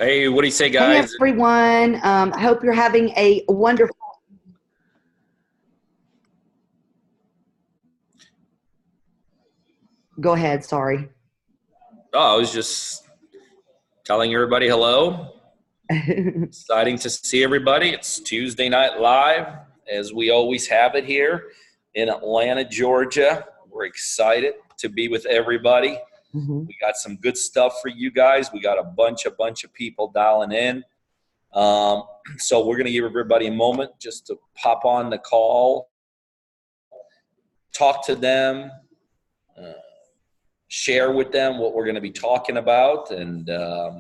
Hey, what do you say, Hey guys? everyone. I hope you're having a wonderful. Go ahead. Sorry. Oh, I was just telling everybody hello. Exciting to see everybody. It's Tuesday Night Live, as we always have it here in Atlanta, Georgia. We're excited to be with everybody. Mhm. We got some good stuff for you guys. We got a bunch of people dialing in. Um, so we're going to give everybody a moment just to pop on the call, talk to them, uh, share with them what we're going to be talking about, and uh,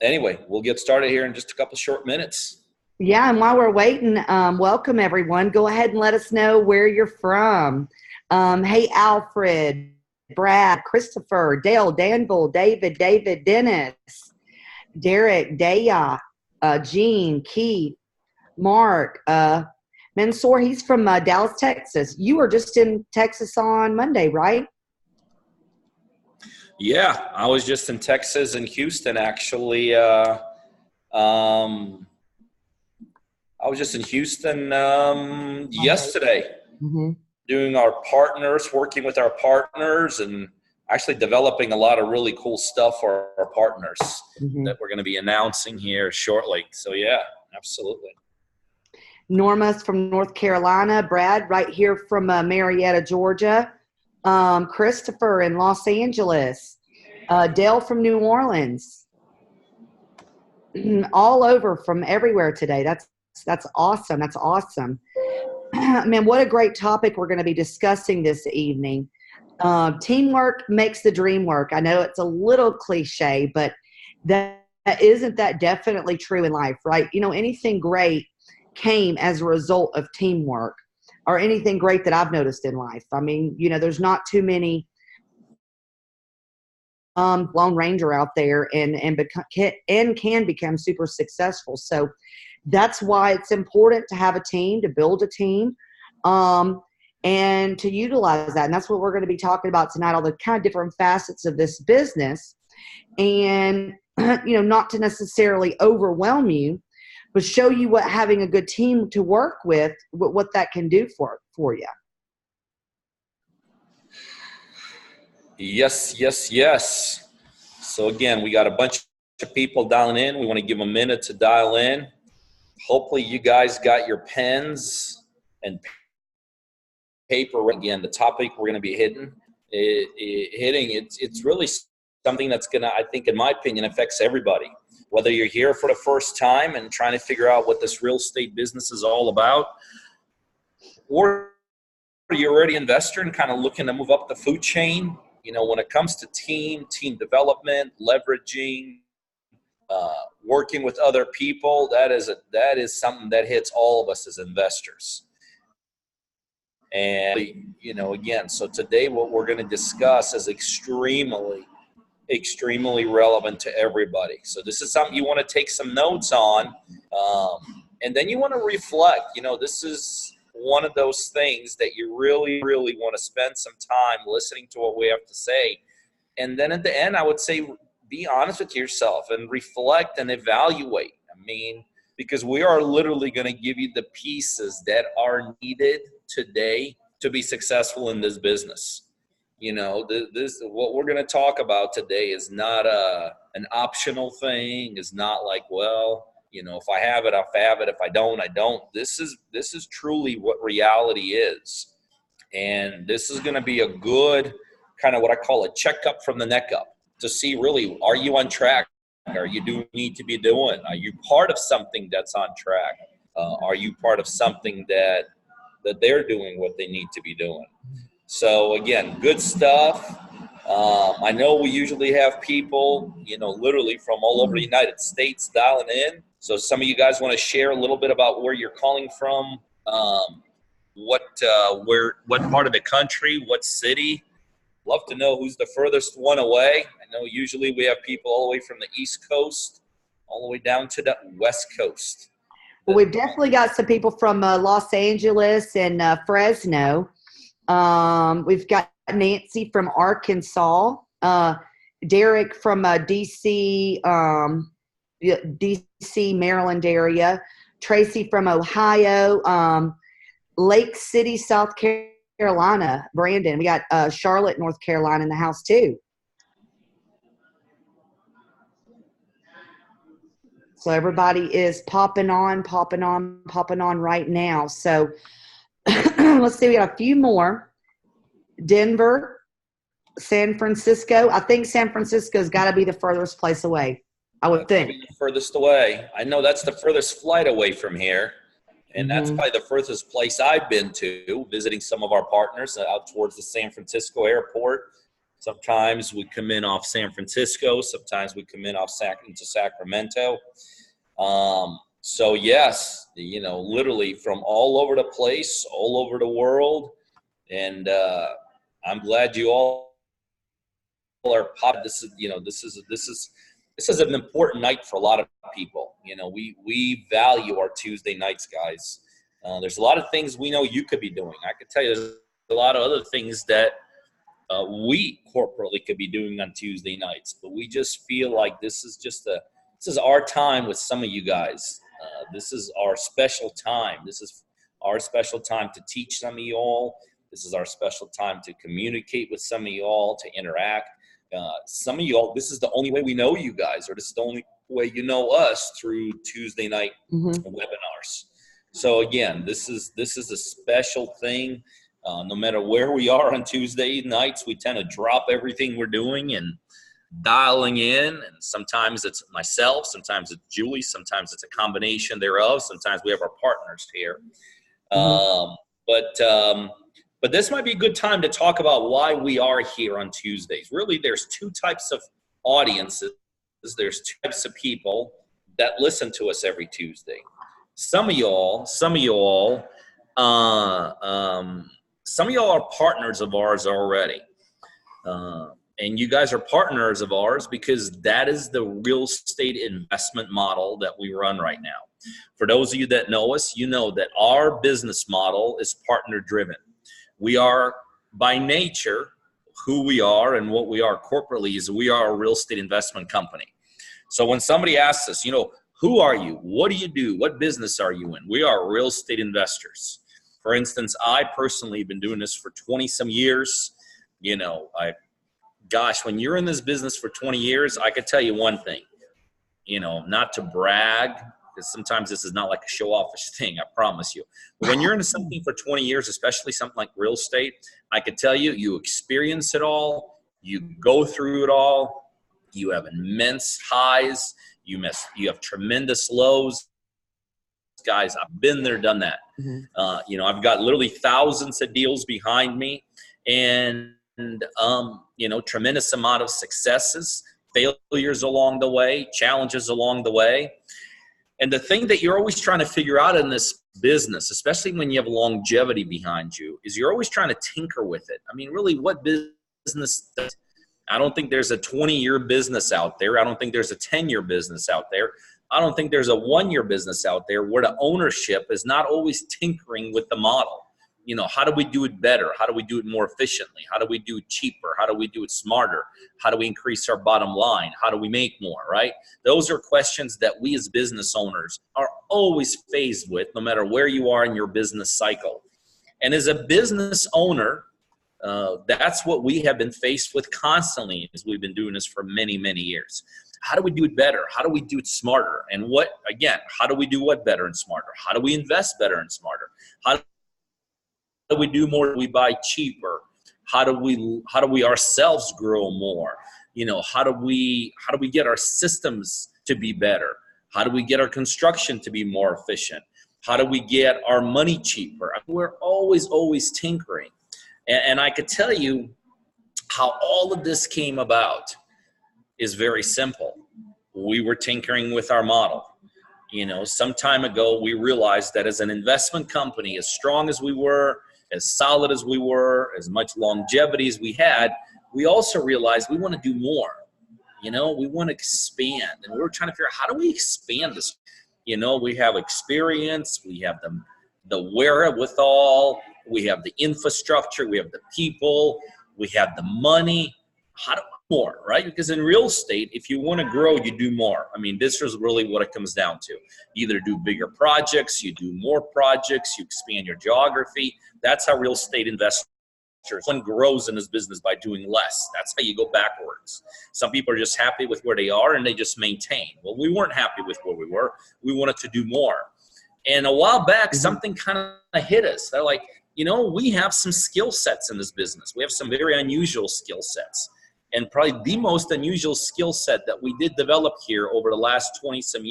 anyway, we'll get started here in just a couple short minutes. Yeah, and while we're waiting, welcome everyone. Go ahead and let us know where you're from. Hey, Alfred, Brad, Christopher, Dale, Danville, David, Dennis, Derek, Daya, Gene, Keith, Mark, Mansoor. He's from Dallas, Texas. You were just in Texas on Monday, right? Yeah, I was just in Texas and Houston, actually. Um, I was just in Houston Monday. yesterday, Mm-hmm. doing our partners, working with our partners, and actually developing a lot of really cool stuff for our partners Mm-hmm. that we're going to be announcing here shortly. So, yeah, absolutely. Norma's from North Carolina. Brad, right here from Marietta, Georgia. Christopher in Los Angeles. Dale from New Orleans. All over from everywhere today. That's awesome. That's awesome. Man, what a great topic we're going to be discussing this evening. Teamwork makes the dream work. I know it's a little cliche, but that isn't that definitely true in life, right? You know, anything great came as a result of teamwork, or anything great that I've noticed in life. I mean, you know, there's not too many Lone Ranger out there and can become super successful. So that's why it's important to have a team, to build a team, um, and to utilize that. And that's what we're going to be talking about tonight, all the kind of different facets of this business. And, you know, not to necessarily overwhelm you, but show you what having a good team to work with, what that can do for you. Yes, yes, yes. So, again, we got a bunch of people dialing in. We want to give them a minute to dial in. Hopefully, you guys got your pens and paper. Again, the topic we're going to be hitting, it's really something that's going to, I think, in my opinion, affects everybody. Whether you're here for the first time and trying to figure out what this real estate business is all about, or you're already an investor and kind of looking to move up the food chain. You know, when it comes to team development, leveraging, working with other people, that is something that hits all of us as investors. And, you know, again, so today what we're going to discuss is extremely relevant to everybody. So this is something you want to take some notes on, and then you want to reflect. You know, this is one of those things that you really want to spend some time listening to what we have to say. And then at the end, I would say, be honest with yourself and reflect and evaluate. I mean, because we are literally going to give you the pieces that are needed today to be successful in this business. You know, this what we're going to talk about today is not an optional thing. Is not like, well, you know, if I have it, I'll have it. If I don't, I don't. This is truly what reality is, and this is going to be a good kind of what I call a checkup from the neck up to see really, are you on track? Are you do need to be doing? Are you part of something that's on track? Are you part of something that they're doing what they need to be doing? So again, good stuff. I know we usually have people, you know, literally from all over the United States dialing in. So some of you guys want to share a little bit about where you're calling from, what part of the country, what city. Love to know who's the furthest one away. I know usually we have people all the way from the East Coast all the way down to the West Coast. Well, we've definitely got some people from Los Angeles and Fresno. We've got Nancy from Arkansas. Derek from DC, DC, Maryland area. Tracy from Ohio. Lake City, South Carolina. Brandon. We got Charlotte, North Carolina in the house too. So everybody is popping on right now. So let's see, we got a few more. Denver, San Francisco. I think San Francisco's got to be the furthest place away, I would think. The furthest away. I know that's the furthest flight away from here. And that's probably the furthest place I've been to, visiting some of our partners out towards the San Francisco airport. Sometimes we come in off San Francisco. Sometimes we come in off into Sacramento. So yes, you know, literally from all over the place, all over the world. And I'm glad you all are popping. This is an important night for a lot of people. You know, we value our Tuesday nights, guys. There's a lot of things we know you could be doing. I could tell you there's a lot of other things that we corporately could be doing on Tuesday nights, but we just feel like this is our time with some of you guys. This is our special time. This is our special time to teach some of you all. This is our special time to communicate with some of you all, to interact. Some of you all, this is the only way we know you guys, or this is the only way you know us, through Tuesday night webinars. So again, this is a special thing. No matter where we are on Tuesday nights, we tend to drop everything we're doing and dialing in. And sometimes it's myself, sometimes it's Julie, sometimes it's a combination thereof. Sometimes we have our partners here. But this might be a good time to talk about why we are here on Tuesdays. Really, there's two types of audiences. There's two types of people that listen to us every Tuesday. Some of y'all are partners of ours already. And you guys are partners of ours because that is the real estate investment model that we run right now. For those of you that know us, you know that our business model is partner driven. We are, by nature, who we are and what we are corporately is we are a real estate investment company. So when somebody asks us, you know, who are you? What do you do? What business are you in? We are real estate investors. For instance, I personally have been doing this for 20 some years. You know, when you're in this business for 20 years, I could tell you one thing, you know, not to brag, because sometimes this is not like a show-offish thing, I promise you. But when you're into something for 20 years, especially something like real estate, I could tell you, you experience it all, you go through it all, you have immense highs, you have tremendous lows. Guys, I've been there, done that. You know, I've got literally thousands of deals behind me, and you know, tremendous amount of successes, failures along the way, challenges along the way. And the thing that you're always trying to figure out in this business, especially when you have longevity behind you, is you're always trying to tinker with it. I mean, really, what business does? I don't think there's a 20-year business out there. I don't think there's a 10-year business out there. I don't think there's a 1-year business out there where the ownership is not always tinkering with the model. You know, how do we do it better? How do we do it more efficiently? How do we do it cheaper? How do we do it smarter? How do we increase our bottom line? How do we make more, right? Those are questions that we as business owners are always faced with, no matter where you are in your business cycle. And as a business owner, that's what we have been faced with constantly as we've been doing this for many, many years. How do we do it better? How do we do it smarter? And how do we do what better and smarter? How do we invest better and smarter? How do we do more? Do we buy cheaper? How do we ourselves grow more? You know, how do we get our systems to be better? How do we get our construction to be more efficient? How do we get our money cheaper? We're always tinkering. And I could tell you how all of this came about is very simple. We were tinkering with our model. You know, some time ago, we realized that as an investment company, as strong as we were, as solid as we were, as much longevity as we had, we also realized we want to do more. You know, we want to expand. And we were trying to figure out, how do we expand this? You know, we have experience, we have the wherewithal, we have the infrastructure, we have the people, we have the money. How do more, right? Because in real estate, if you want to grow, you do more. I mean, this is really what it comes down to. You either do bigger projects, you do more projects, you expand your geography. That's how real estate investors, one grows in this business by doing less. That's how you go backwards. Some people are just happy with where they are and they just maintain. Well, we weren't happy with where we were. We wanted to do more. And a while back, something kind of hit us. They're like, you know, we have some skill sets in this business. We have some very unusual skill sets. And probably the most unusual skill set that we did develop here over the last 20-some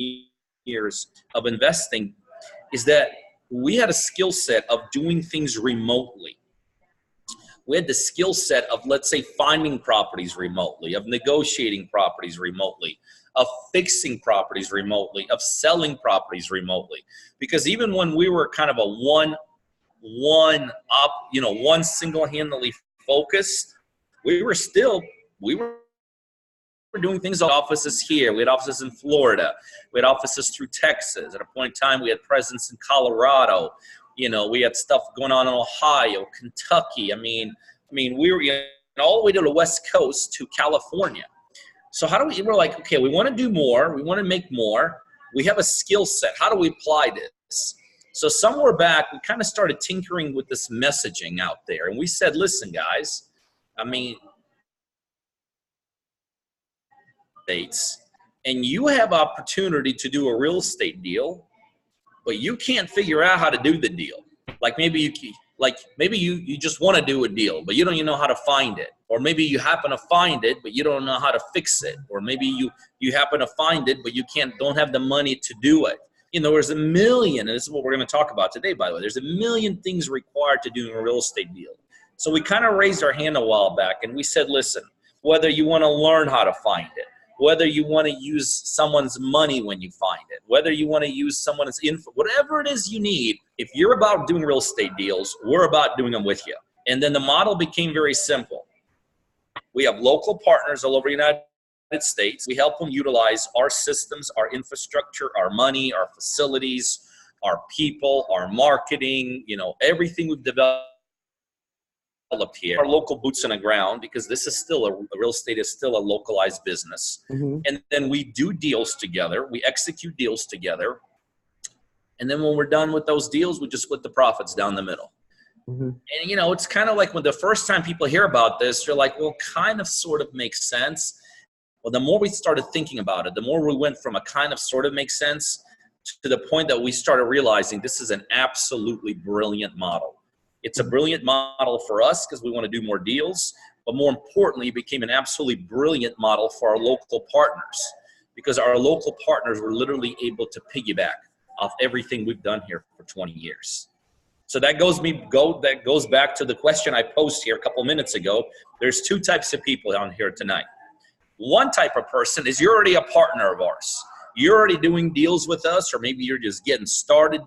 years of investing is that we had a skill set of doing things remotely. We had the skill set of, let's say, finding properties remotely, of negotiating properties remotely, of fixing properties remotely, of selling properties remotely. Because even when we were kind of a one single-handedly focused, we were doing things on offices here. We had offices in Florida. We had offices through Texas. At a point in time, we had presence in Colorado. You know, we had stuff going on in Ohio, Kentucky. I mean, we were all the way to the West Coast to California. So we're like, okay, we want to do more. We want to make more. We have a skill set. How do we apply this? So somewhere back, we kind of started tinkering with this messaging out there. And we said, listen, guys, I mean, and you have opportunity to do a real estate deal, but you can't figure out how to do the deal. Like maybe you just want to do a deal, but you don't even know how to find it. Or maybe you happen to find it, but you don't know how to fix it. Or maybe you happen to find it, but you don't have the money to do it. You know, there's a million, and this is what we're going to talk about today, by the way. There's a million things required to do a real estate deal. So we kind of raised our hand a while back, and we said, listen, whether you want to learn how to find it, whether you want to use someone's money when you find it, whether you want to use someone's info, whatever it is you need, if you're about doing real estate deals, we're about doing them with you. And then the model became very simple. We have local partners all over the United States. We help them utilize our systems, our infrastructure, our money, our facilities, our people, our marketing, you know, everything we've developed here, our local boots on the ground, because this is still real estate is still a localized business. And then we do deals together. We execute deals together. And then when we're done with those deals, we just split the profits down the middle. And, you know, it's kind of like when the first time people hear about this, you're like, well, kind of sort of makes sense. Well, the more we started thinking about it, the more we went from a kind of sort of makes sense to the point that we started realizing this is an absolutely brilliant model. It's a brilliant model for us because we want to do more deals, but more importantly, it became an absolutely brilliant model for our local partners because our local partners were literally able to piggyback off everything we've done here for 20 years. So that goes back to the question I posed here a couple minutes ago. There's two types of people on here tonight. One type of person is you're already a partner of ours. You're already doing deals with us, or maybe you're just getting started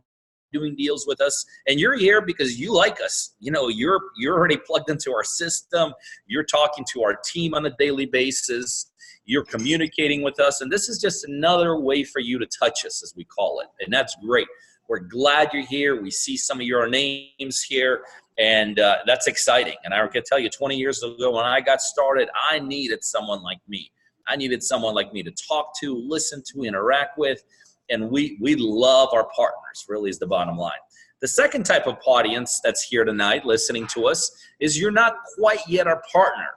doing deals with us, and you're here because you like us. You know, you're already plugged into our system. You're talking to our team on a daily basis. You're communicating with us, and this is just another way for you to touch us, as we call it, and that's great. We're glad you're here. We see some of your names here, and that's exciting. And I can tell you, 20 years ago when I got started, I needed someone like me. I needed someone like me to talk to, listen to, interact with. And we love our partners, really is the bottom line. The second type of audience that's here tonight listening to us is you're not quite yet our partner,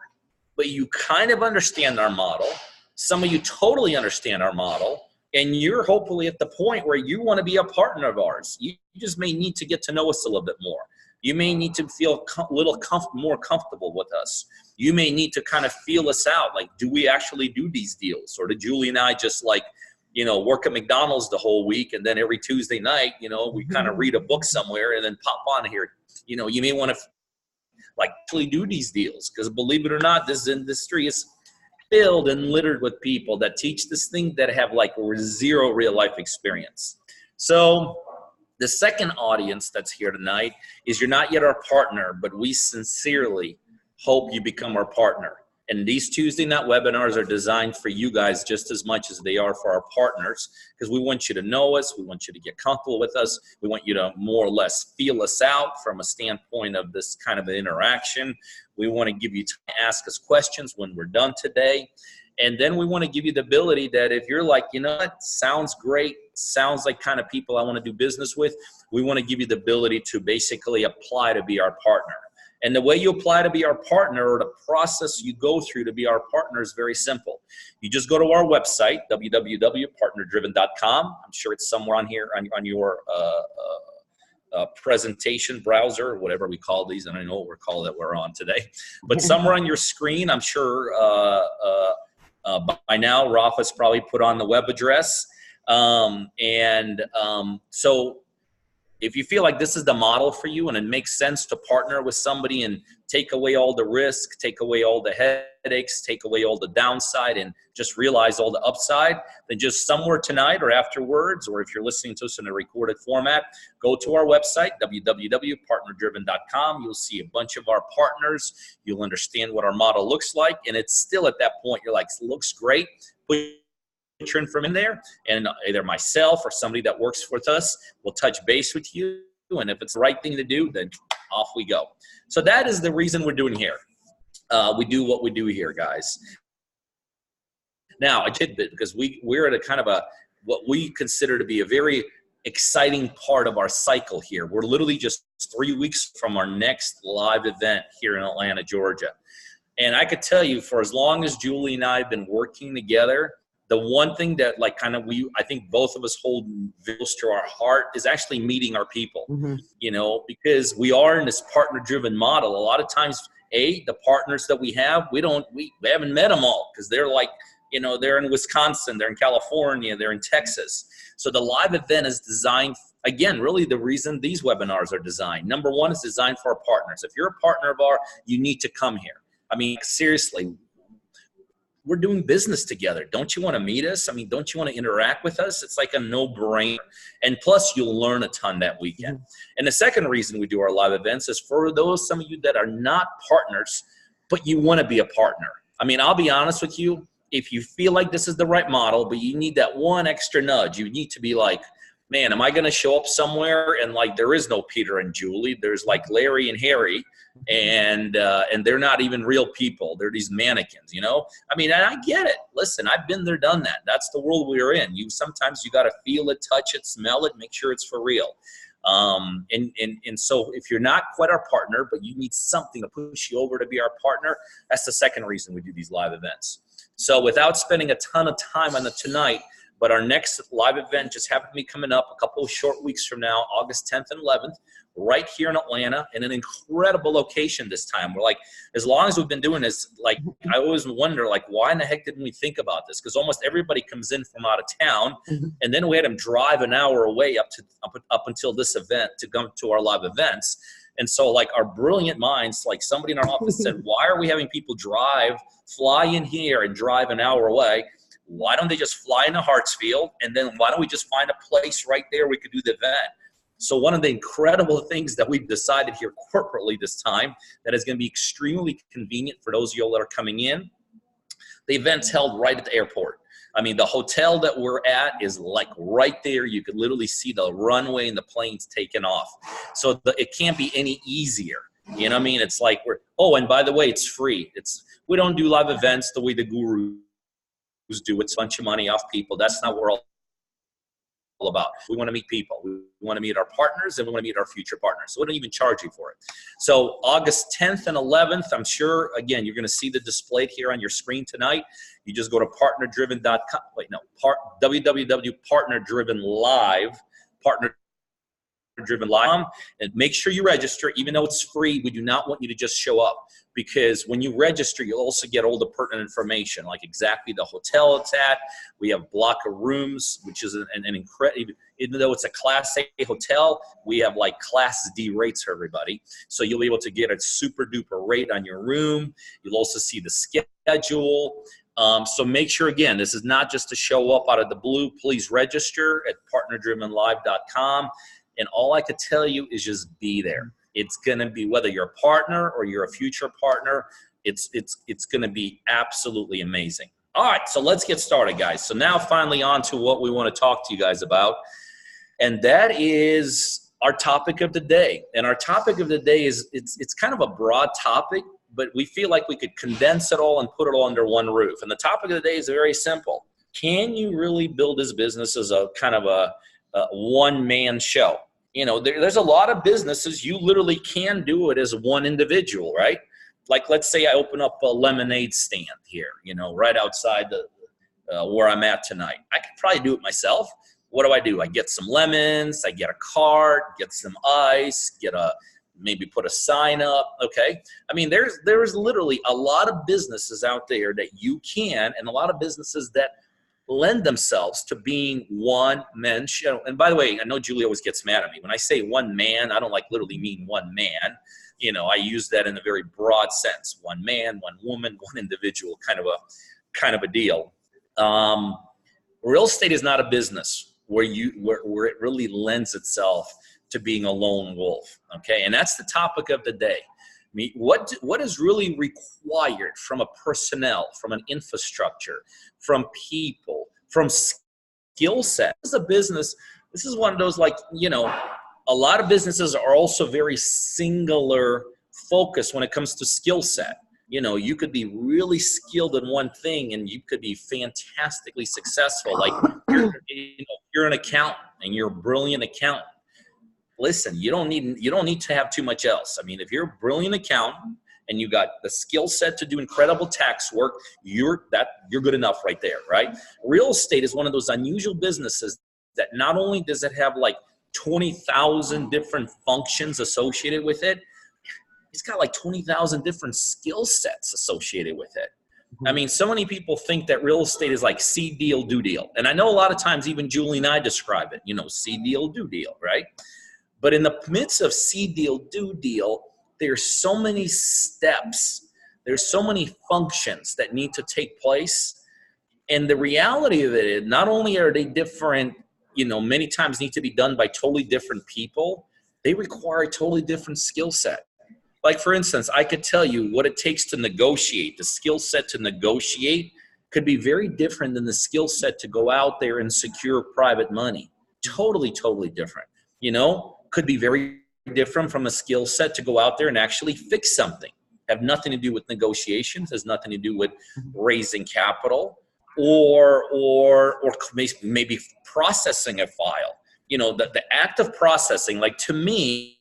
but you kind of understand our model. Some of you totally understand our model, and you're hopefully at the point where you want to be a partner of ours. You just may need to get to know us a little bit more. You may need to feel a little more comfortable with us. You may need to kind of feel us out, like, do we actually do these deals? Or did Julie and I just work at McDonald's the whole week, and then every Tuesday night, we kind of read a book somewhere and then pop on here. You may want to actually do these deals, because believe it or not, this industry is filled and littered with people that teach this thing that have zero real life experience. So the second audience that's here tonight is you're not yet our partner, but we sincerely hope you become our partner. And these Tuesday night webinars are designed for you guys just as much as they are for our partners, because we want you to know us. We want you to get comfortable with us. We want you to more or less feel us out from a standpoint of this kind of interaction. We want to give you time to ask us questions when we're done today. And then we want to give you the ability that if you're like, you know what, sounds great, sounds like kind of people I want to do business with, we want to give you the ability to basically apply to be our partner. And the way you apply to be our partner, or the process you go through to be our partner, is very simple. You just go to our website, www.partnerdriven.com. I'm sure it's somewhere on here on your presentation browser, or whatever we call these. I don't know what we're calling that we're on today. But somewhere on your screen, I'm sure by now, Rafa's probably put on the web address. So if you feel like this is the model for you and it makes sense to partner with somebody and take away all the risk, take away all the headaches, take away all the downside, and just realize all the upside, then just somewhere tonight or afterwards, or if you're listening to us in a recorded format, go to our website, www.partnerdriven.com. You'll see a bunch of our partners. You'll understand what our model looks like. And it's still at that point, you're like, looks great. Put your information in there, and either myself or somebody that works with us will touch base with you. And if it's the right thing to do, then off we go. So that is the reason we're doing here. We do what we do here, guys. Now, I did it because we're at a kind of what we consider to be a very exciting part of our cycle here. We're literally just 3 weeks from our next live event here in Atlanta, Georgia. And I could tell you, for as long as Julie and I have been working together, the one thing that I think both of us hold close to our heart is actually meeting our people, you know, because we are in this partner-driven model. A lot of times, the partners that we have, we haven't met them all, because they're like, you know, they're in Wisconsin, they're in California, they're in Texas. So the live event is designed, again, really the reason these webinars are designed. Number one, is designed for our partners. If you're a partner of ours, you need to come here. I mean, seriously, we're doing business together. Don't you want to meet us? I mean, don't you want to interact with us? It's like a no-brainer. And plus, you'll learn a ton that weekend. And the second reason we do our live events is for some of you that are not partners, but you want to be a partner. I mean, I'll be honest with you. If you feel like this is the right model, but you need that one extra nudge, you need to be like, man, am I going to show up somewhere and like there is no Peter and Julie? There's like Larry and Harry, and they're not even real people. They're these mannequins, you know? I mean, and I get it. Listen, I've been there, done that. That's the world we're in. Sometimes you got to feel it, touch it, smell it, make sure it's for real. And so if you're not quite our partner, but you need something to push you over to be our partner, that's the second reason we do these live events. So without spending a ton of time on it tonight, but our next live event just happened to be coming up a couple of short weeks from now, August 10th and 11th, right here in Atlanta, in an incredible location this time. We're like, as long as we've been doing this, like, I always wonder, like, why in the heck didn't we think about this? Because almost everybody comes in from out of town, and then we had them drive an hour away up until this event to come to our live events. And so, like, our brilliant minds, like somebody in our office said, why are we having people fly in here and drive an hour away? Why don't they just fly into Hartsfield, and then why don't we just find a place right there we could do the event? So one of the incredible things that we've decided here corporately this time that is going to be extremely convenient for those of you that are coming in, the event's held right at the airport. I mean, the hotel that we're at is like right there. You could literally see the runway and the planes taking off. So it can't be any easier. You know what I mean? It's like and by the way, it's free. We don't do live events the way the gurus do. It's a bunch of money off people. That's not what we're all about. We want to meet people. We want to meet our partners, and we want to meet our future partners. So we don't even charge you for it. So August 10th and 11th, I'm sure, again, you're going to see the displayed here on your screen tonight. You just go to partnerdriven.com. www.partnerdrivenlive, partnerdrivenlive, and make sure you register. Even though it's free, we do not want you to just show up, because when you register, you'll also get all the pertinent information, like exactly the hotel it's at. We have block of rooms, which is an incredible, even though it's a Class A hotel, we have like Class D rates for everybody. So you'll be able to get a super duper rate on your room. You'll also see the schedule. So make sure, again, this is not just to show up out of the blue. Please register at partnerdrivenlive.com. And all I could tell you is just be there. It's going to be, whether you're a partner or you're a future partner, It's going to be absolutely amazing. All right, so let's get started, guys. So now finally on to what we want to talk to you guys about, and that is our topic of the day. And our topic of the day is, it's kind of a broad topic, but we feel like we could condense it all and put it all under one roof. And the topic of the day is very simple. Can you really build this business as a kind of a one-man show? You know, there's a lot of businesses you literally can do it as one individual, right? Like, let's say I open up a lemonade stand here, you know, right outside where I'm at tonight. I could probably do it myself. What do? I get some lemons, I get a cart, get some ice, maybe put a sign up, okay? I mean, there's literally a lot of businesses out there that you can, and a lot of businesses that lend themselves to being one man show. And by the way, I know Julie always gets mad at me. When I say one man, I don't like literally mean one man. You know, I use that in a very broad sense. One man, one woman, one individual, kind of a deal. Real estate is not a business where it really lends itself to being a lone wolf. Okay, and that's the topic of the day. I mean, what is really required from a personnel, from an infrastructure, from people, from skill set? This is a business. This is one of those, like, you know, a lot of businesses are also very singular focused when it comes to skill set. You know, you could be really skilled in one thing and you could be fantastically successful. Like, you're an accountant and you're a brilliant accountant. Listen, you don't need to have too much else. I mean, if you're a brilliant accountant and you got the skill set to do incredible tax work, you're good enough right there, right? Real estate is one of those unusual businesses that not only does it have like 20,000 different functions associated with it, it's got like 20,000 different skill sets associated with it. I mean, so many people think that real estate is like see deal, do deal. And I know a lot of times even Julie and I describe it, you know, see deal, do deal, right? But in the midst of see deal, do deal, there's so many steps, there's so many functions that need to take place. And the reality of it is, not only are they different, you know, many times need to be done by totally different people, they require a totally different skill set. Like, for instance, I could tell you what it takes to negotiate. The skill set to negotiate could be very different than the skill set to go out there and secure private money. Totally, totally different. You know, could be very different from a skill set to go out there and actually fix something. Have nothing to do with negotiations, has nothing to do with raising capital or maybe processing a file. You know, the act of processing, like, to me,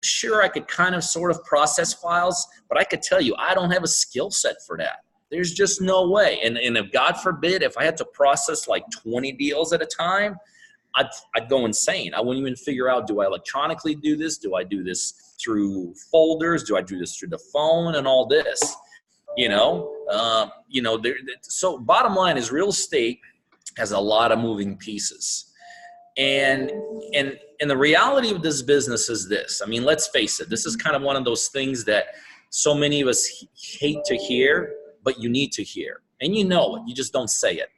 sure, I could kind of sort of process files, but I could tell you I don't have a skill set for that. There's just no way. And if, God forbid, if I had to process like 20 deals at a time, I'd go insane. I wouldn't even figure out, do I electronically do this? Do I do this through folders? Do I do this through the phone and all this? So bottom line is, real estate has a lot of moving pieces. And the reality of this business is this. I mean, let's face it. This is kind of one of those things that so many of us hate to hear, but you need to hear. And you know it. You just don't say it.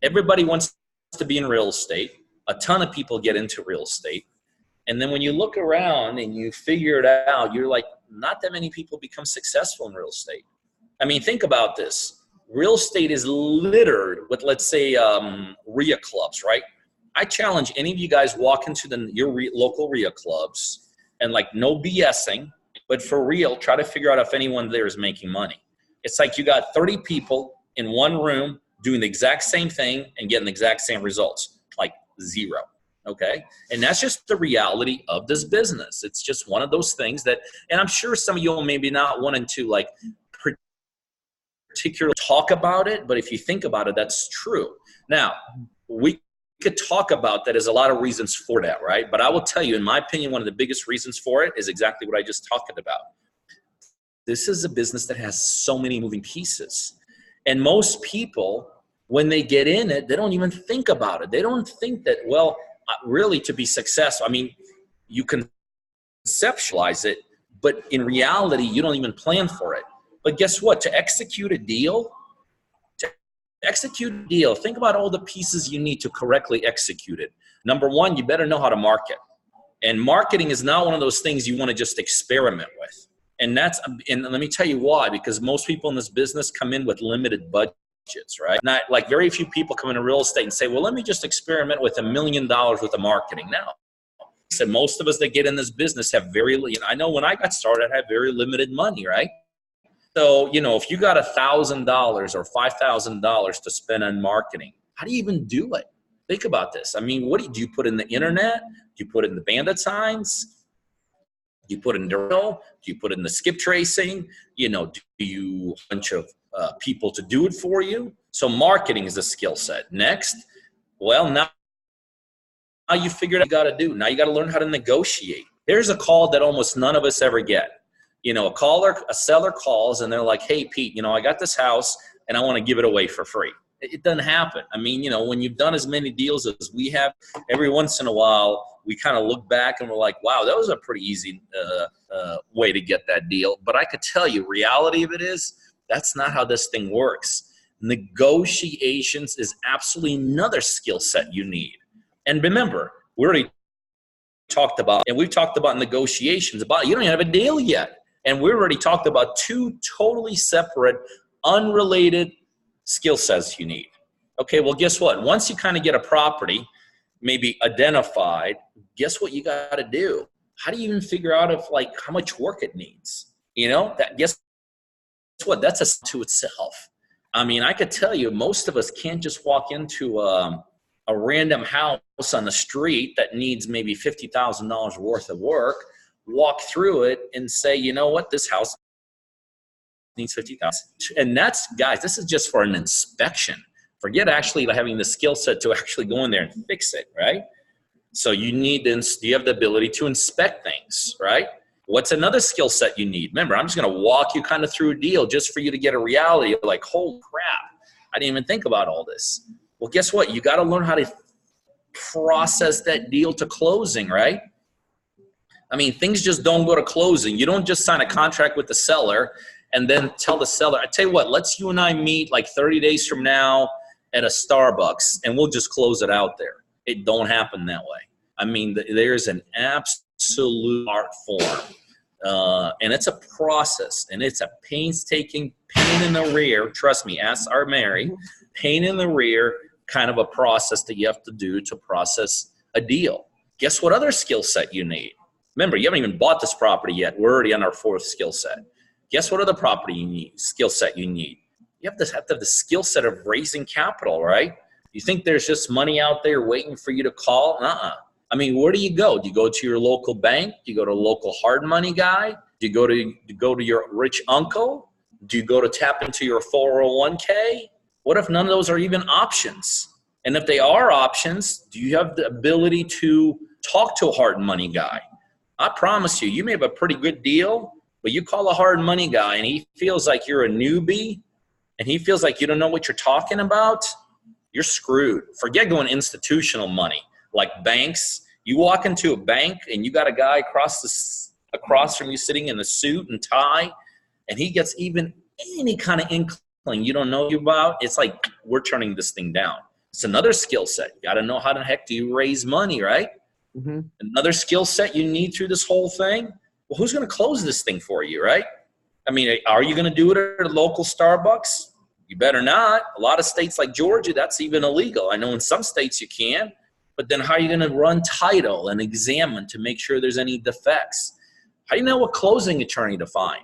Everybody wants to be in real estate. A ton of people get into real estate. And then when you look around and you figure it out, you're like, not that many people become successful in real estate. I mean, think about this. Real estate is littered with, let's say, RIA clubs, right? I challenge any of you guys, walk into your local RIA clubs and, like, no BSing, but for real, try to figure out if anyone there is making money. It's like you got 30 people in one room doing the exact same thing and getting the exact same results, like zero. Okay. And that's just the reality of this business. It's just one of those things that, and I'm sure some of you will maybe not wanting to like particularly talk about it, but if you think about it, that's true. Now, we could talk about that. There's a lot of reasons for that, right? But I will tell you, in my opinion, one of the biggest reasons for it is exactly what I just talked about. This is a business that has so many moving pieces. And most people, when they get in it, they don't even think about it. They don't think that, well, really, to be successful, I mean, you can conceptualize it, but in reality, you don't even plan for it. But guess what? To execute a deal, think about all the pieces you need to correctly execute it. Number one, you better know how to market. And marketing is not one of those things you want to just experiment with. And and let me tell you why, because most people in this business come in with limited budgets, right? Not like very few people come into real estate and say, well, let me just experiment with $1 million worth of marketing. Now, so most of us that get in this business have I know when I got started, I had very limited money, right? So, if you got $1,000 or $5,000 to spend on marketing, how do you even do it? Think about this. I mean, what do you put in the internet? Do you put in the bandit signs? Do you put in drill? Do you put in the skip tracing? Do you a bunch of people to do it for you? So marketing is a skill set. Next, well, now you figured out what you got to do. Now you got to learn how to negotiate. Here's a call that almost none of us ever get. A seller calls and they're like, hey, Pete, I got this house and I want to give it away for free. It doesn't happen. I mean, when you've done as many deals as we have, every once in a while, we kind of look back and we're like, wow, that was a pretty easy way to get that deal. But I could tell you, reality of it is, that's not how this thing works. Negotiations is absolutely another skill set you need. And remember, we already talked about, and we've talked about negotiations, about you don't even have a deal yet. And we already talked about two totally separate, unrelated skill sets you need. Okay, well, guess what? Once you kind of get a property, maybe identified, guess what you got to do? How do you even figure out how much work it needs? Guess what? That's a to itself. I mean, I could tell you, most of us can't just walk into a random house on the street that needs maybe $50,000 worth of work, walk through it and say, you know what, this house needs $50,000. And that's, guys, this is just for an inspection. Forget actually having the skill set to actually go in there and fix it, right? So you have the ability to inspect things, right? What's another skill set you need? Remember, I'm just going to walk you kind of through a deal just for you to get a reality of like, holy crap, I didn't even think about all this. Well, guess what? You got to learn how to process that deal to closing, right? I mean, things just don't go to closing. You don't just sign a contract with the seller and then tell the seller, I tell you what, let's you and I meet like 30 days from now at a Starbucks and we'll just close it out there. It don't happen that way. I mean, there's an absolute art form. And it's a process, and it's a painstaking, pain in the rear. Trust me, ask our Mary, pain in the rear kind of a process that you have to do to process a deal. Guess what other skill set you need? Remember, you haven't even bought this property yet. We're already on our fourth skill set. Guess what other skill set you need? You have to have the skill set of raising capital, right? You think there's just money out there waiting for you to call? I mean, where do you go? Do you go to your local bank? Do you go to a local hard money guy? Do you go to your rich uncle? Do you go to tap into your 401k? What if none of those are even options? And if they are options, do you have the ability to talk to a hard money guy? I promise you, you may have a pretty good deal, but you call a hard money guy and he feels like you're a newbie and he feels like you don't know what you're talking about, you're screwed. Forget going institutional money. Like banks, you walk into a bank and you got a guy across from you sitting in a suit and tie, and he gets even any kind of inkling you don't know about, it's like, we're turning this thing down. It's another skill set. You got to know how the heck do you raise money, right? Mm-hmm. Another skill set you need through this whole thing. Well, who's going to close this thing for you, right? I mean, are you going to do it at a local Starbucks? You better not. A lot of states like Georgia, that's even illegal. I know in some states you can. But then how are you going to run title and examine to make sure there's any defects? How do you know what closing attorney to find?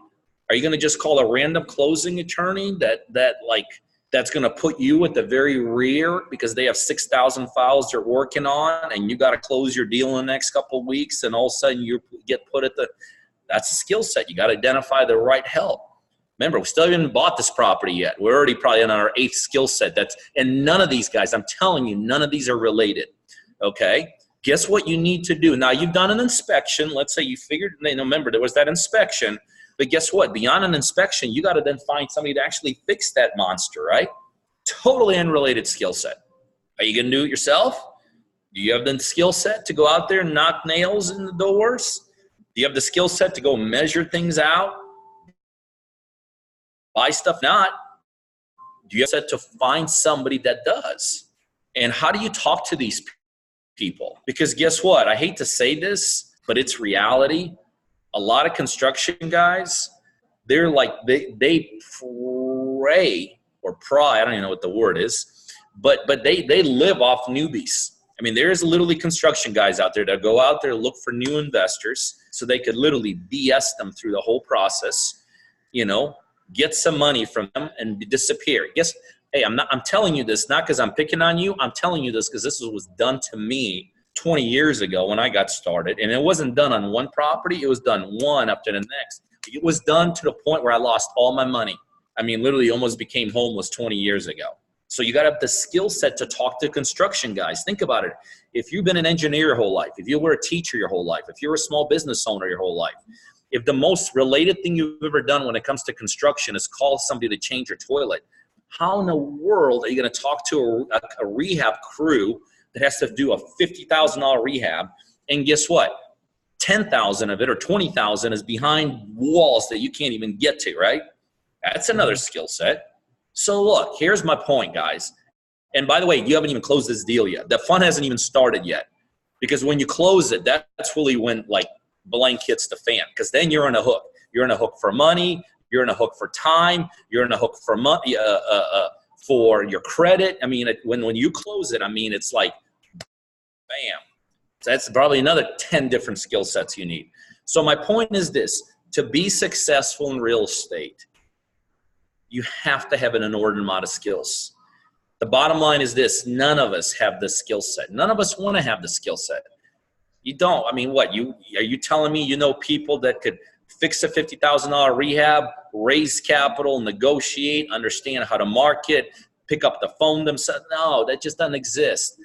Are you going to just call a random closing attorney that's going to put you at the very rear because they have 6,000 files they're working on and you got to close your deal in the next couple of weeks and all of a sudden you get put at that's a skill set. You got to identify the right help. Remember, we still haven't bought this property yet. We're already probably on our 8th skill set. And none of these guys, I'm telling you, none of these are related. Okay, guess what you need to do? Now, you've done an inspection. Let's say you figured, remember, there was that inspection. But guess what? Beyond an inspection, you got to then find somebody to actually fix that monster, right? Totally unrelated skill set. Are you going to do it yourself? Do you have the skill set to go out there and knock nails in the doors? Do you have the skill set to go measure things out? Buy stuff? Not. Do you have set to find somebody that does? And how do you talk to these people? Because guess what? I hate to say this, but it's reality. A lot of construction guys, they're like, they pray or pry, I don't even know what the word is, but they live off newbies. I mean, there's literally construction guys out there that go out there, look for new investors so they could literally BS them through the whole process, you know, get some money from them and disappear. Guess, hey, I'm telling you this not because I'm picking on you. I'm telling you this because this was done to me 20 years ago when I got started. And it wasn't done on one property. It was done one after the next. It was done to the point where I lost all my money. I mean, literally almost became homeless 20 years ago. So you got to have the skill set to talk to construction guys. Think about it. If you've been an engineer your whole life, if you were a teacher your whole life, if you're a small business owner your whole life, if the most related thing you've ever done when it comes to construction is call somebody to change your toilet, how in the world are you going to talk to a rehab crew that has to do a $50,000 rehab? And guess what? 10,000 of it or 20,000 is behind walls that you can't even get to, right? That's another skill set. So look, here's my point, guys. And by the way, you haven't even closed this deal yet. The fun hasn't even started yet. Because when you close it, that's really when like blank hits the fan. Because then you're on a hook. You're on a hook for money. You're on a hook for time. You're on a hook for money, for your credit. I mean, when you close it, I mean, it's like, bam. So that's probably another 10 different skill sets you need. So my point is this: to be successful in real estate, you have to have an inordinate amount of skills. The bottom line is this: none of us have the skill set. None of us want to have the skill set. You don't. I mean, what? Are you telling me you know people that could fix a $50,000 rehab, raise capital, negotiate, understand how to market, pick up the phone themselves? No, that just doesn't exist.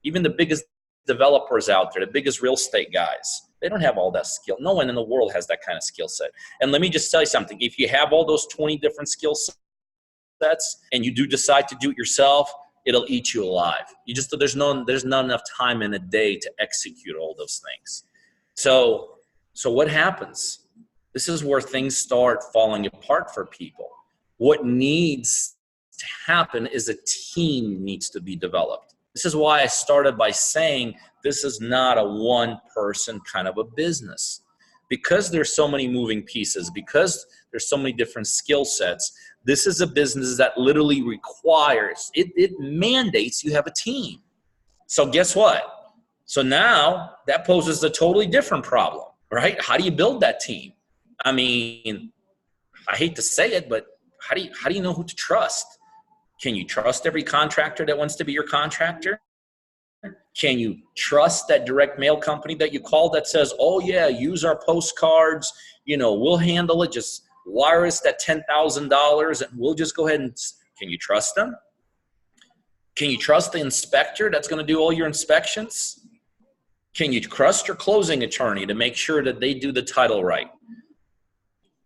Even the biggest developers out there, the biggest real estate guys, they don't have all that skill. No one in the world has that kind of skill set. And let me just tell you something. If you have all those 20 different skill sets and you do decide to do it yourself, it'll eat you alive. There's not enough time in a day to execute all those things. So what happens? This is where things start falling apart for people. What needs to happen is a team needs to be developed. This is why I started by saying this is not a one-person kind of a business. Because there's so many moving pieces, because there's so many different skill sets, this is a business that literally requires, it mandates you have a team. So guess what? So now that poses a totally different problem, right? How do you build that team? I mean, I hate to say it, but how do you know who to trust? Can you trust every contractor that wants to be your contractor? Can you trust that direct mail company that you call that says, oh yeah, use our postcards, you know, we'll handle it, just wire us that $10,000 and we'll just go ahead and, can you trust them? Can you trust the inspector that's going to do all your inspections? Can you trust your closing attorney to make sure that they do the title right?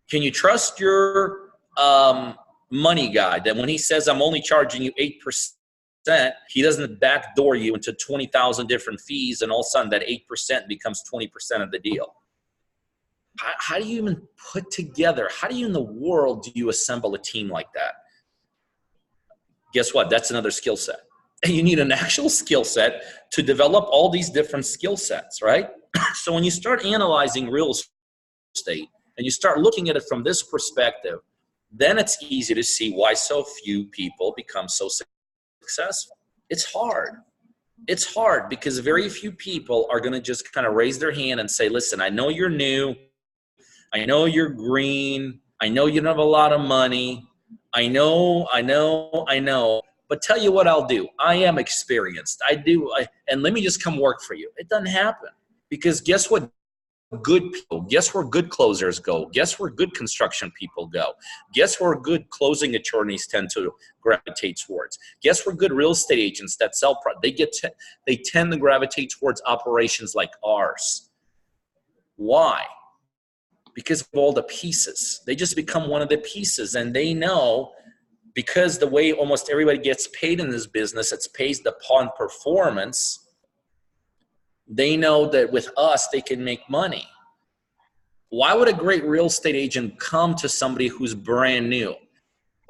Can you trust your money guy that when he says I'm only charging you 8%, he doesn't backdoor you into 20,000 different fees and all of a sudden that 8% becomes 20% of the deal? How do you even put together, how do you in the world do you assemble a team like that? Guess what? That's another skill set. And you need an actual skill set to develop all these different skill sets, right? So when you start analyzing real estate and you start looking at it from this perspective, then it's easy to see why so few people become so successful. It's hard. It's hard because very few people are going to just kind of raise their hand and say, listen, I know you're new. I know you're green. I know you don't have a lot of money. I know. But tell you what I'll do. I am experienced. And let me just come work for you. It doesn't happen because guess what? Good people, guess where good closers go? Guess where good construction people go? Guess where good closing attorneys tend to gravitate towards? Guess where good real estate agents that sell they tend to gravitate towards operations like ours. Why? Because of all the pieces. They just become one of the pieces, and they know because the way almost everybody gets paid in this business, it's paid upon performance. They know that with us, they can make money. Why would a great real estate agent come to somebody who's brand new?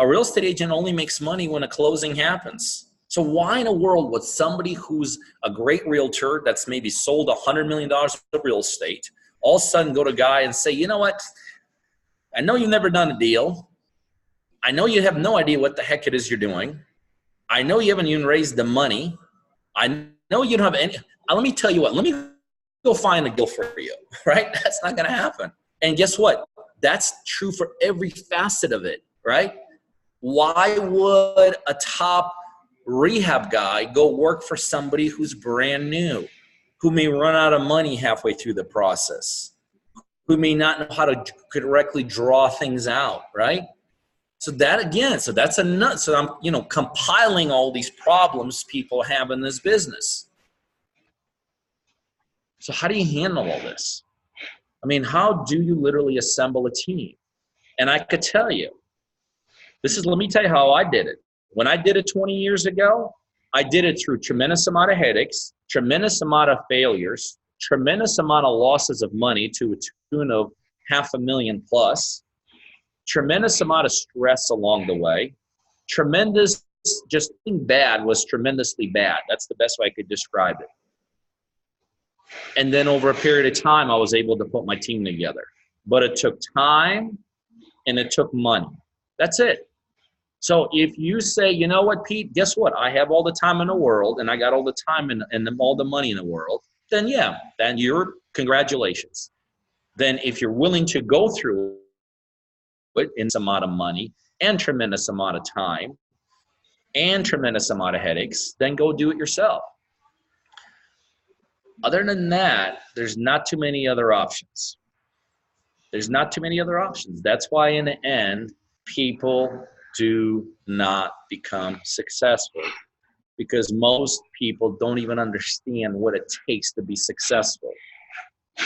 A real estate agent only makes money when a closing happens. So why in the world would somebody who's a great realtor that's maybe sold $100 million of real estate, all of a sudden go to a guy and say, you know what? I know you've never done a deal. I know you have no idea what the heck it is you're doing. I know you haven't even raised the money. I know you don't have any. Let me tell you what, let me go find a deal for you, right? That's not going to happen. And guess what? That's true for every facet of it, right? Why would a top rehab guy go work for somebody who's brand new, who may run out of money halfway through the process, who may not know how to correctly draw things out, right? So that again, so that's a nut. So I'm, compiling all these problems people have in this business. So how do you handle all this? I mean, how do you literally assemble a team? And I could tell you, let me tell you how I did it. When I did it 20 years ago, I did it through tremendous amount of headaches, tremendous amount of failures, tremendous amount of losses of money to a tune of $500,000 plus, tremendous amount of stress along the way, just being bad was tremendously bad. That's the best way I could describe it. And then over a period of time, I was able to put my team together. But it took time and it took money. That's it. So if you say, you know what, Pete, guess what? I have all the time in the world and I got all the time and all the money in the world, then yeah, then congratulations. Then if you're willing to go through it in some amount of money and tremendous amount of time and tremendous amount of headaches, then go do it yourself. Other than that, there's not too many other options. There's not too many other options. That's why in the end, people do not become successful, because most people don't even understand what it takes to be successful.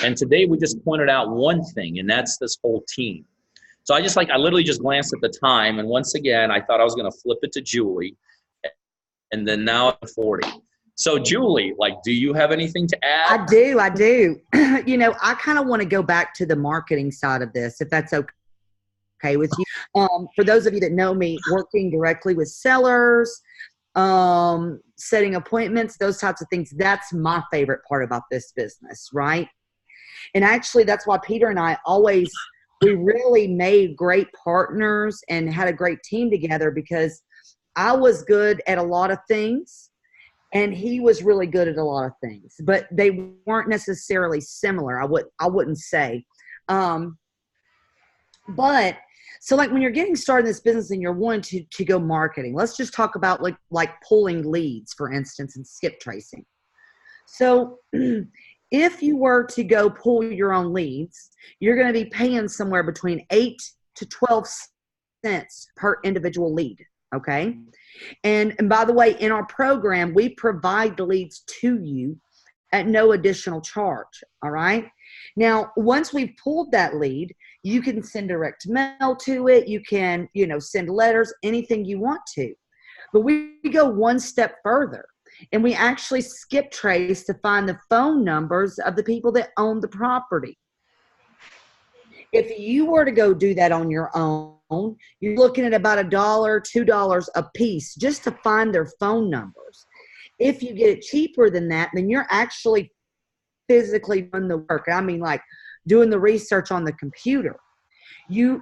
And today we just pointed out one thing, and that's this whole team. So I literally just glanced at the time, and once again, I thought I was going to flip it to Julie, and then now I'm 40. So Julie, do you have anything to add? I do. I kind of want to go back to the marketing side of this, if that's okay with you. For those of you that know me, working directly with sellers, setting appointments, those types of things, that's my favorite part about this business, right? And actually, that's why Peter and I we really made great partners and had a great team together, because I was good at a lot of things and he was really good at a lot of things, but they weren't necessarily similar. I wouldn't say. But so when you're getting started in this business and you're wanting to go marketing, let's just talk about like pulling leads, for instance, and skip tracing. So if you were to go pull your own leads, you're going to be paying somewhere between 8 to 12 cents per individual lead. Okay. And by the way, in our program, we provide the leads to you at no additional charge. All right. Now, once we've pulled that lead, you can send direct mail to it. You can, send letters, anything you want to. But we go one step further, and we actually skip trace to find the phone numbers of the people that own the property. If you were to go do that on your own, you're looking at about $1, $2 a piece just to find their phone numbers. If you get it cheaper than that, then you're actually physically doing the work. I mean, doing the research on the computer. You've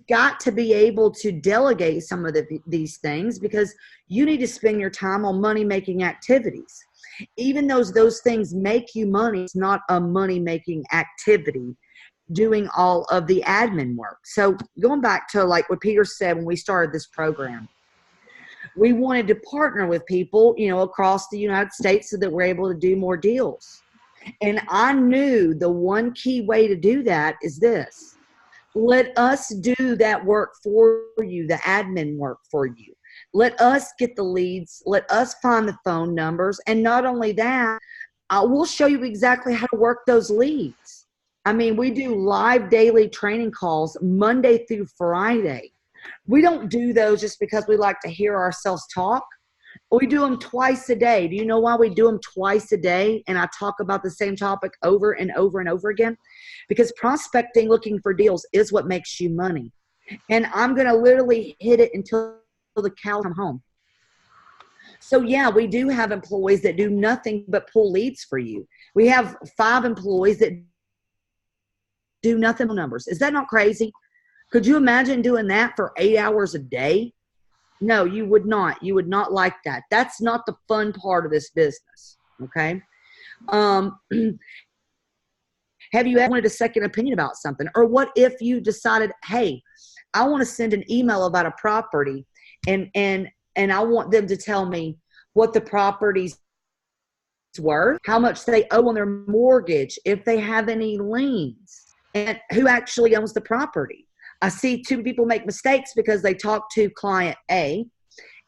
got to be able to delegate some of these things, because you need to spend your time on money-making activities. Even though those things make you money, it's not a money-making activity doing all of the admin work. So going back to what Peter said when we started this program, we wanted to partner with people, across the United States so that we're able to do more deals. And I knew the one key way to do that is this: let us do that work for you, the admin work for you. Let us get the leads. Let us find the phone numbers. And not only that, we'll show you exactly how to work those leads. I mean, we do live daily training calls Monday through Friday. We don't do those just because we like to hear ourselves talk. We do them twice a day. Do you know why we do them twice a day? And I talk about the same topic over and over and over again? Because prospecting, looking for deals, is what makes you money. And I'm going to literally hit it until the cows come home. So yeah, we do have employees that do nothing but pull leads for you. We have 5 employees that do nothing but numbers. Is that not crazy? Could you imagine doing that for 8 hours a day? No, you would not. You would not like that. That's not the fun part of this business. Okay. Have you ever wanted a second opinion about something? Or what if you decided, hey, I want to send an email about a property and I want them to tell me what the property's worth, how much they owe on their mortgage, if they have any liens, and who actually owns the property. I see two people make mistakes because they talk to client A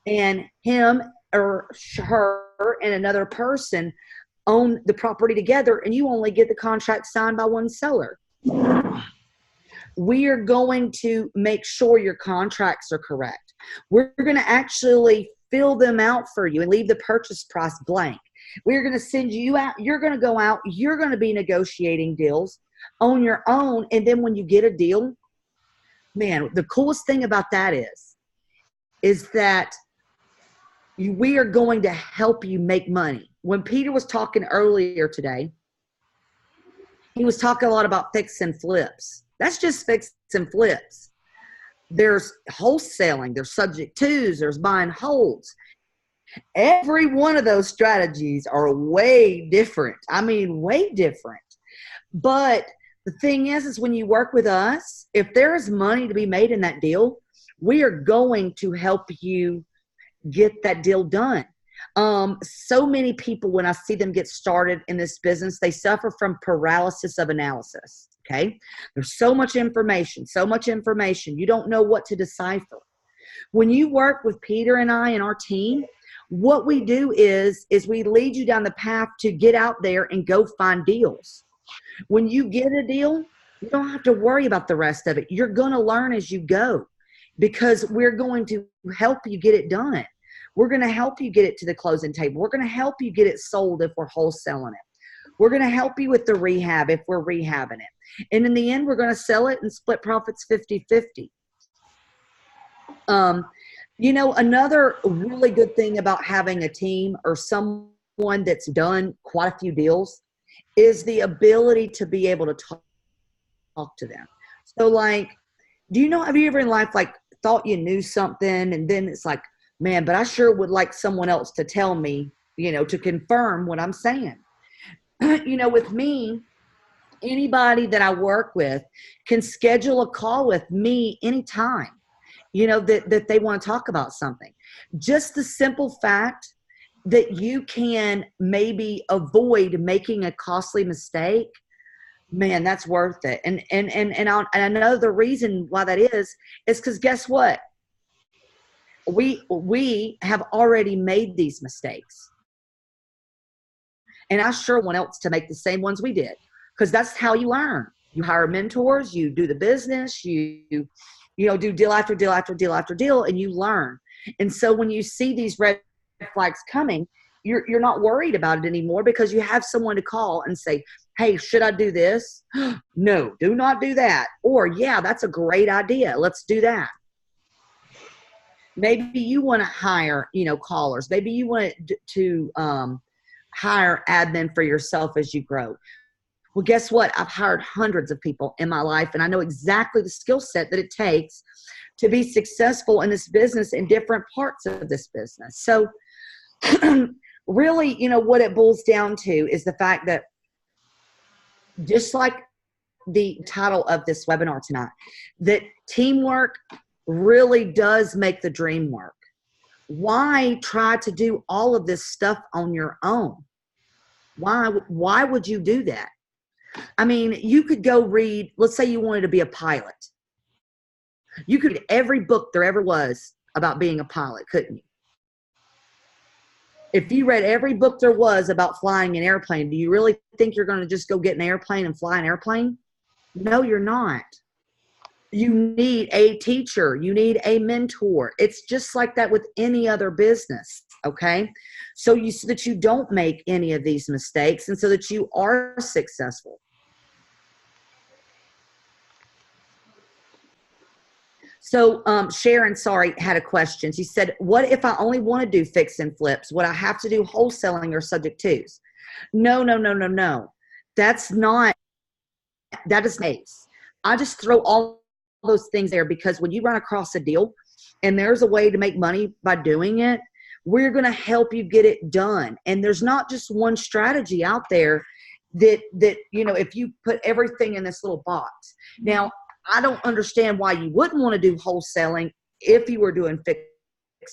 and him or her and another person own the property together, and you only get the contract signed by one seller. We are going to make sure your contracts are correct. We're going to actually fill them out for you and leave the purchase price blank. We're going to send you out. You're going to go out. You're going to be negotiating deals on your own. And then when you get a deal, man, the coolest thing about that is that we are going to help you make money. When Peter was talking earlier today, he was talking a lot about fix and flips. That's just fix and flips. There's wholesaling, there's subject twos, there's buying holds. Every one of those strategies are way different. I mean, way different. But the thing is when you work with us, if there is money to be made in that deal, we are going to help you get that deal done. So many people, when I see them get started in this business, they suffer from paralysis of analysis. Okay. There's so much information. You don't know what to decipher. When you work with Peter and I and our team, what we do is we lead you down the path to get out there and go find deals. When you get a deal, you don't have to worry about the rest of it. You're going to learn as you go because we're going to help you get it done. We're going to help you get it to the closing table. We're going to help you get it sold if we're wholesaling it. We're going to help you with the rehab if we're rehabbing it. And in the end, we're going to sell it and split profits 50-50. Another really good thing about having a team or someone that's done quite a few deals is the ability to be able to talk to them. So have you ever in life thought you knew something and then it's like, man, but I sure would like someone else to tell me, to confirm what I'm saying. With me, anybody that I work with can schedule a call with me anytime, that they want to talk about something. Just the simple fact that you can maybe avoid making a costly mistake, man, that's worth it. And I know the reason why that is because guess what? We have already made these mistakes. And I sure want else to make the same ones we did, because that's how you learn. You hire mentors, you do the business, you do deal after deal after deal after deal, and you learn. And so when you see these red flags coming, you're not worried about it anymore because you have someone to call and say, hey, should I do this? No, do not do that. Or, yeah, that's a great idea. Let's do that. Maybe you want to hire, callers. Maybe you want to hire admin for yourself as you grow. Well, guess what? I've hired hundreds of people in my life, and I know exactly the skill set that it takes to be successful in this business in different parts of this business. So really, what it boils down to is the fact that just like the title of this webinar tonight, that teamwork really does make the dream work. Why try to do all of this stuff on your own? Why would you do that? I mean, you could go read, let's say you wanted to be a pilot. You could read every book there ever was about being a pilot, couldn't you? If you read every book there was about flying an airplane, do you really think you're going to just go get an airplane and fly an airplane? No, you're not. You need a teacher. You need a mentor. It's just like that with any other business, okay? So that you don't make any of these mistakes and so that you are successful. So Sharon, had a question. She said, what if I only want to do fix and flips? Would I have to do wholesaling or subject twos? No. That's not that is nice. I just throw all those things there because when you run across a deal and there's a way to make money by doing it, we're going to help you get it done. And there's not just one strategy out there that if you put everything in this little box. Now, I don't understand why you wouldn't want to do wholesaling if you were doing fix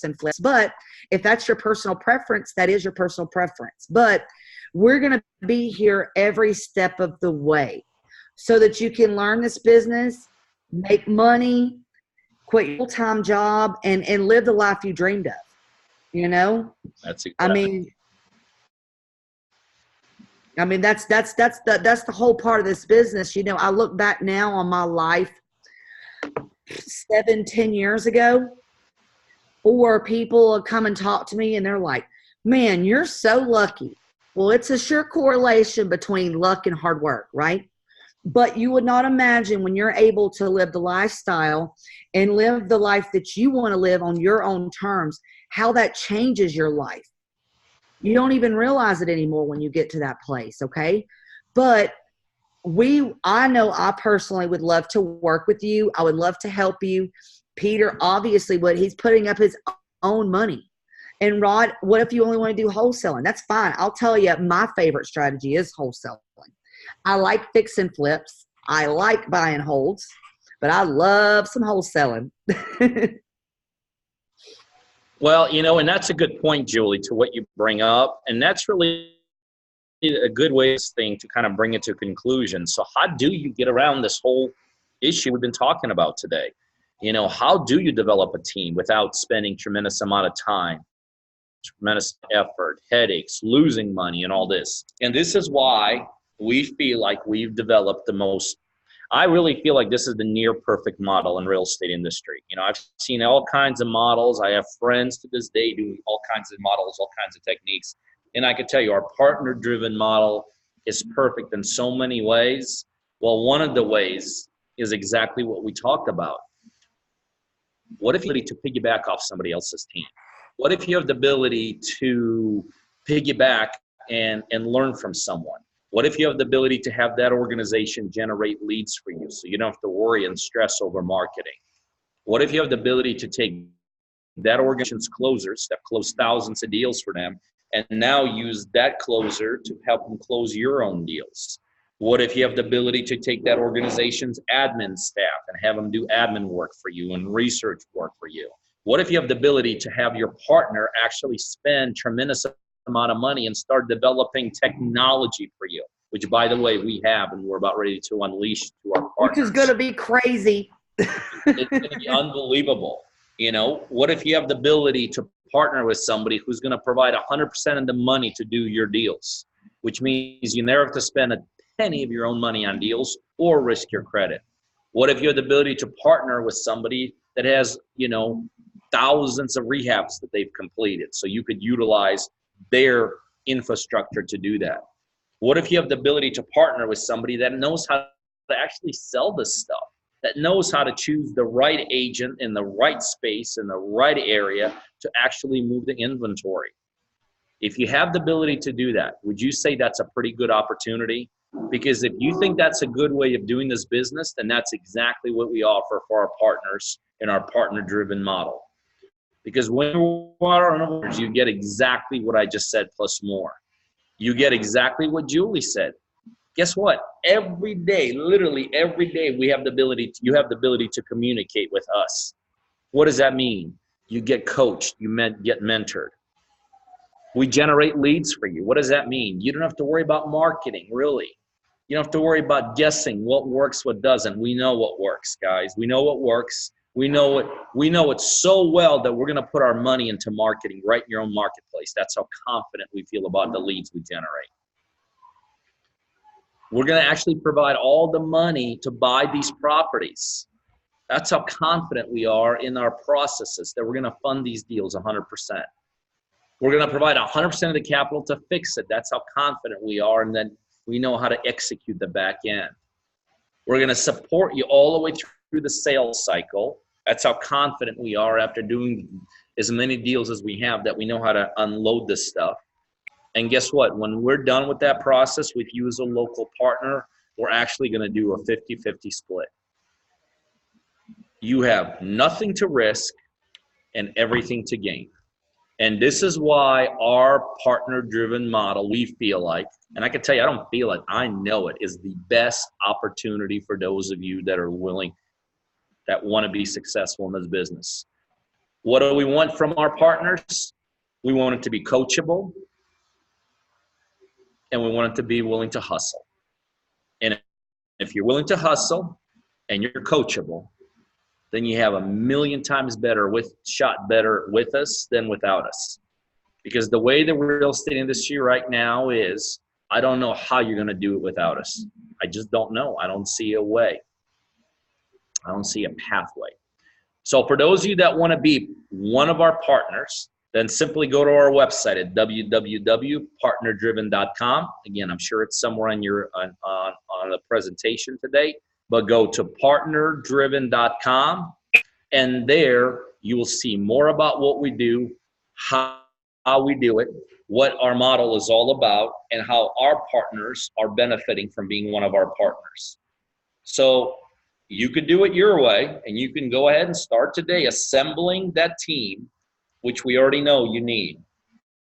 and flips. But if that's your personal preference, that is your personal preference. But we're going to be here every step of the way so that you can learn this business, make money, quit your full-time job, and live the life you dreamed of. That's exactly. I mean that's the whole part of this business. I look back now on my life 7-10 years ago, or people come and talk to me and they're like, man, you're so lucky. Well, it's a sure correlation between luck and hard work, right? But you would not imagine when you're able to live the lifestyle and live the life that you want to live on your own terms, how that changes your life. You don't even realize it anymore when you get to that place, okay? But I know I personally would love to work with you. I would love to help you. Peter obviously would. He's putting up his own money. And Rod, what if you only want to do wholesaling? That's fine. I'll tell you, my favorite strategy is wholesaling. I like fix and flips. I like buy and holds, but I love some wholesaling. Well, and that's a good point, Julie, to what you bring up. And that's really a good way to kind of bring it to conclusion. So how do you get around this whole issue we've been talking about today? How do you develop a team without spending tremendous amount of time, tremendous effort, headaches, losing money, and all this? And this is why we feel like we've developed I really feel like this is the near perfect model in real estate industry. I've seen all kinds of models. I have friends to this day doing all kinds of models, all kinds of techniques. And I can tell you our partner-driven model is perfect in so many ways. Well, one of the ways is exactly what we talked about. What if you have the ability to piggyback off somebody else's team? What if you have the ability to piggyback and learn from someone? What if you have the ability to have that organization generate leads for you so you don't have to worry and stress over marketing? What if you have the ability to take that organization's closers that close thousands of deals for them and now use that closer to help them close your own deals? What if you have the ability to take that organization's admin staff and have them do admin work for you and research work for you? What if you have the ability to have your partner actually spend tremendous amount of money and start developing technology for you, which, by the way, we have and we're about ready to unleash to our partners. Which is going to be crazy. It's going to be unbelievable. What if you have the ability to partner with somebody who's going to provide 100% of the money to do your deals, which means you never have to spend a penny of your own money on deals or risk your credit? What if you have the ability to partner with somebody that has, thousands of rehabs that they've completed, so you could utilize their infrastructure to do that? What if you have the ability to partner with somebody that knows how to actually sell this stuff, that knows how to choose the right agent in the right space in the right area to actually move the inventory? If you have the ability to do that, would you say that's a pretty good opportunity? Because if you think that's a good way of doing this business, then that's exactly what we offer for our partners in our partner-driven model. Because when you are on orders, you get exactly what I just said plus more. You get exactly what Julie said. Guess what? Every day, literally every day, you have the ability to communicate with us. What does that mean? You get coached, you get mentored. We generate leads for you. What does that mean? You don't have to worry about marketing, really. You don't have to worry about guessing what works, what doesn't. We know what works, guys. We know what works. We know it so well that we're going to put our money into marketing right in your own marketplace. That's how confident we feel about the leads we generate. We're going to actually provide all the money to buy these properties. That's how confident we are in our processes that we're going to fund these deals 100%. We're going to provide 100% of the capital to fix it. That's how confident we are, and then we know how to execute the back end. We're going to support you all the way through the sales cycle. That's how confident we are after doing as many deals as we have that we know how to unload this stuff. And guess what? When we're done with that process with you as a local partner, we're actually going to do a 50-50 split. You have nothing to risk and everything to gain. And this is why our partner-driven model, we feel like, and I can tell you, I don't feel it, I know it, is the best opportunity for those of you that are willing, that want to be successful in this business. What do we want from our partners? We want it to be coachable, and we want it to be willing to hustle. And if you're willing to hustle and you're coachable, then you have a million times better with us than without us. Because the way the real estate industry right now is, I don't know how you're going to do it without us. I just don't know. I don't see a way. I don't see a pathway. So for those of you that want to be one of our partners, then simply go to our website at www.partnerdriven.com. Again, I'm sure it's somewhere on your on the presentation today. But go to partnerdriven.com, and there you will see more about what we do, how we do it, what our model is all about, and how our partners are benefiting from being one of our partners. So you can do it your way, and you can go ahead and start today assembling that team, which we already know you need.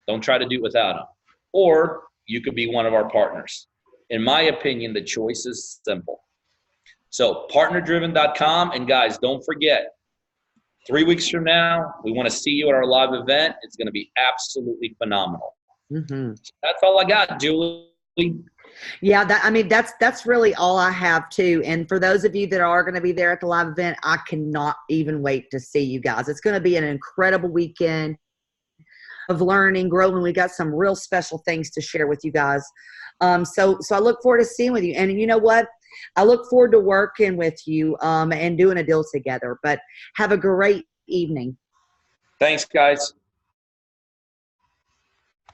Don't try to do it without them. Or you could be one of our partners. In my opinion, the choice is simple. So partnerdriven.com, and guys, don't forget, 3 weeks from now, we want to see you at our live event. It's going to be absolutely phenomenal. Mm-hmm. So that's all I got, Julie. Yeah, that's really all I have too. And for those of you that are going to be there at the live event, I cannot even wait to see you guys. It's going to be an incredible weekend of learning, growing. We got some real special things to share with you guys. So I look forward to seeing with you. And you know what? I look forward to working with you and doing a deal together. But have a great evening. Thanks, guys.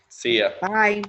See ya. Bye.